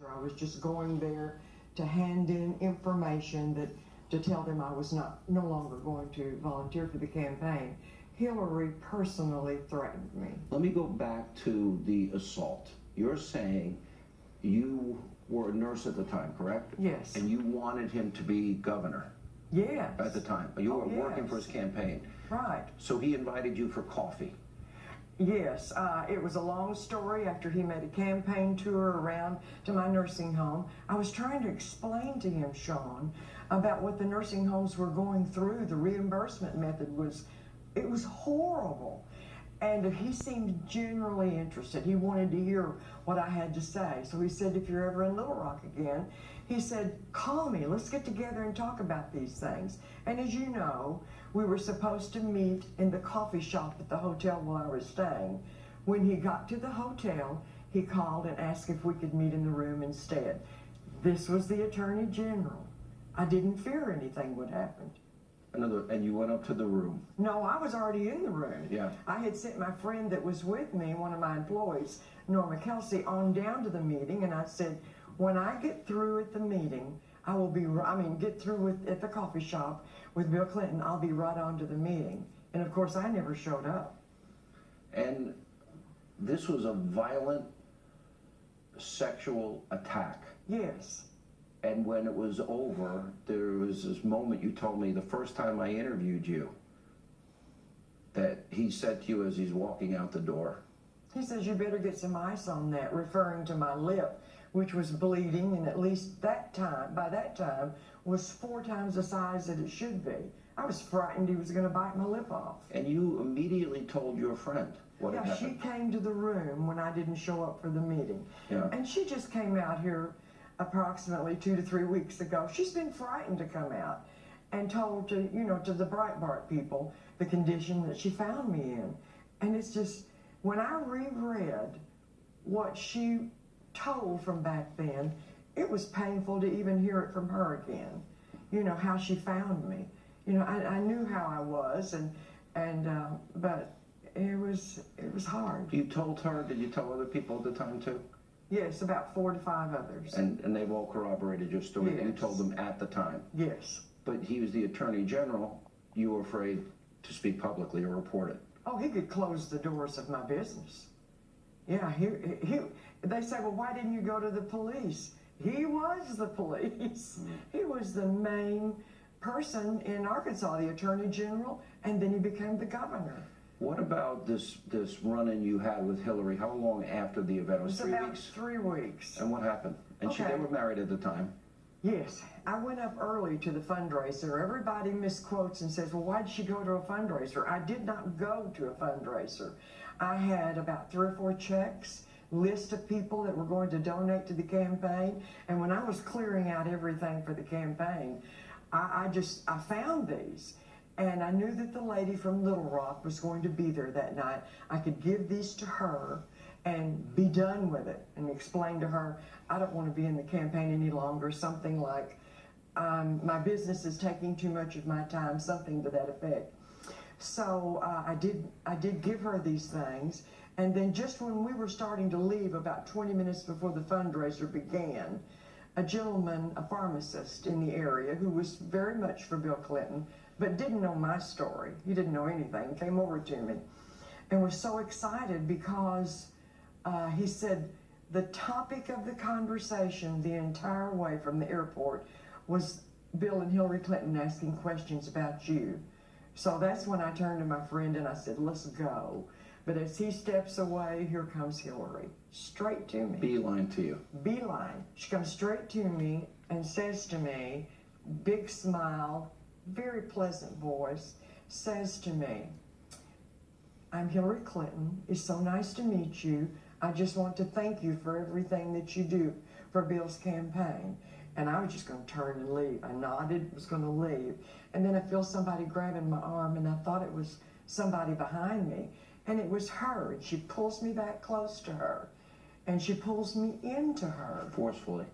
I was just going there to hand in information to tell them I was no longer going to volunteer for the campaign. Hillary personally threatened me. Let me go back to the assault. You're saying you were a nurse at the time, correct? Yes. And you wanted him to be governor? Yes. At the time. You were working yes. for his campaign? Right. So he invited you for coffee? Yes, it was a long story. After he made a campaign tour around to my nursing home, I was trying to explain to him, Sean, about what the nursing homes were going through. The reimbursement method was horrible. And he seemed generally interested. He wanted to hear what I had to say. So he said, if you're ever in Little Rock again, he said, call me. Let's get together and talk about these things. And as you know, we were supposed to meet in the coffee shop at the hotel where I was staying. When he got to the hotel, he called and asked if we could meet in the room instead. This was the Attorney General. I didn't fear anything would happen. And you went up to the room? No, I was already in the room. Yeah. I had sent my friend that was with me, one of my employees, Norma Kelsey, on down to the meeting, and I said, when I get through at the meeting, get through at the coffee shop with Bill Clinton, I'll be right on to the meeting. And of course, I never showed up. And this was a violent sexual attack? Yes. And when it was over, there was this moment you told me the first time I interviewed you that he said to you as he's walking out the door. He says, you better get some ice on that, referring to my lip, which was bleeding, and at least by that time, was 4 times the size that it should be. I was frightened he was going to bite my lip off. And you immediately told your friend what had happened? Yeah, she came to the room when I didn't show up for the meeting. Yeah. And she just came out here approximately 2 to 3 weeks ago. She's been frightened to come out and told to the Breitbart people the condition that she found me in. And it's just, when I reread what she told from back then, it was painful to even hear it from her again. How she found me. I knew how I was, but it was hard. You told her, did you tell other people at the time too? Yes, about 4 to 5 others. And they've all corroborated your story. Yes. You told them at the time. Yes. But he was the Attorney General. You were afraid to speak publicly or report it. Oh, he could close the doors of my business. Yeah, they say, well, why didn't you go to the police? He was the police. He was the main person in Arkansas, the Attorney General, and then he became the governor. What about this run-in you had with Hillary? How long after the event? It was 3 about weeks? 3 weeks. And what happened? And Okay. they were married at the time. Yes, I went up early to the fundraiser. Everybody misquotes and says, well, why did she go to a fundraiser? I did not go to a fundraiser. I had about 3 or 4 checks, list of people that were going to donate to the campaign. And when I was clearing out everything for the campaign, I found these. And I knew that the lady from Little Rock was going to be there that night. I could give these to her and be done with it and explain to her, I don't want to be in the campaign any longer, something like, my business is taking too much of my time, something to that effect. So I did give her these things, and then just when we were starting to leave, about 20 minutes before the fundraiser began, a gentleman, a pharmacist in the area who was very much for Bill Clinton, but didn't know my story, he didn't know anything, came over to me and was so excited because he said the topic of the conversation the entire way from the airport was Bill and Hillary Clinton asking questions about you. So that's when I turned to my friend and I said, let's go. But as he steps away, here comes Hillary, straight to me. Beeline to you. Beeline. She comes straight to me and says to me, big smile, very pleasant voice, says to me, I'm Hillary Clinton. It's so nice to meet you. I just want to thank you for everything that you do for Bill's campaign. And I was just going to turn and leave. I nodded, was going to leave. And then I feel somebody grabbing my arm, and I thought it was somebody behind me. And it was her. And she pulls me back close to her. And she pulls me into her. Forcefully,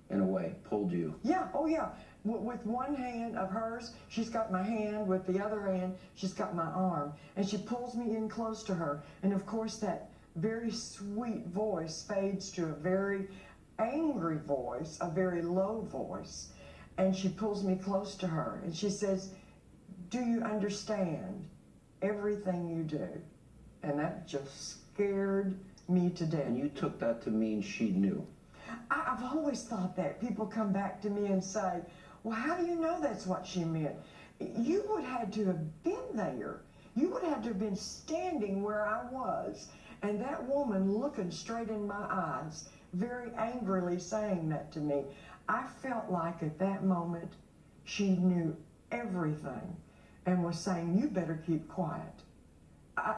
in a way, pulled you. Yeah, oh yeah. With one hand of hers, she's got my hand. With the other hand, she's got my arm. And she pulls me in close to her. And of course, that very sweet voice fades to a very angry voice, a very low voice, and she pulls me close to her and she says, "Do you understand everything you do?" And that just scared me to death. And you took that to mean she knew? I've always thought that. People come back to me and say, "Well, how do you know that's what she meant?" You would have to have been there. You would have to have been standing where I was, and that woman looking straight in my eyes, very angrily saying that to me. I felt like at that moment she knew everything and was saying, "You better keep quiet."